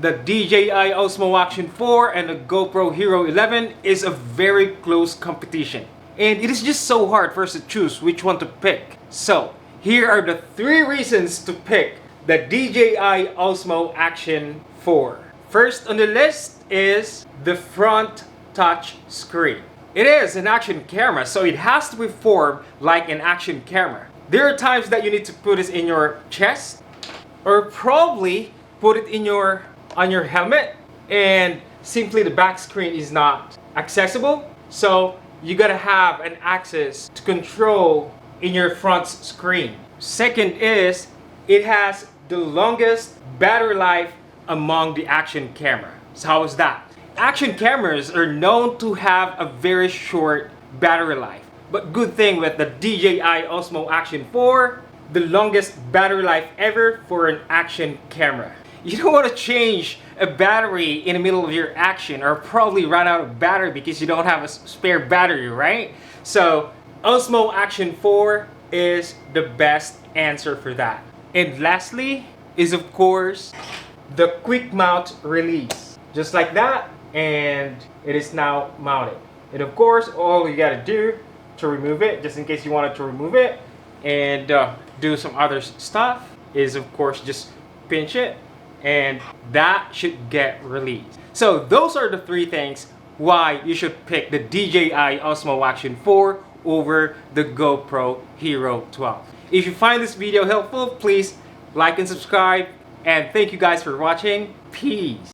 the DJI Osmo Action 4 and the GoPro Hero 11 is a very close competition. And it is just so hard for us to choose which one to pick. So, here are the 3 reasons to pick the DJI Osmo Action 4. First on the list is the front touch screen. It is an action camera, so it has to perform like an action camera. There are times that you need to put it in your chest, or probably put it on your helmet, and simply the back screen is not accessible. So you gotta have an access to control in your front screen. Second is, it has the longest battery life among the action camera. So how is that? Action cameras are known to have a very short battery life. But good thing with the DJI Osmo Action 4, the longest battery life ever for an action camera. You don't want to change a battery in the middle of your action or probably run out of battery because you don't have a spare battery, right? So Osmo Action 4 is the best answer for that. And lastly is of course the quick mount release. Just like that, and it is now mounted. And of course, all you gotta do to remove it, just in case you wanted to remove it and do some other stuff, is of course just pinch it and that should get released. So those are the 3 things why you should pick the DJI Osmo Action 4 over the GoPro Hero 12. If you find this video helpful, please like and subscribe, and thank you guys for watching. Peace.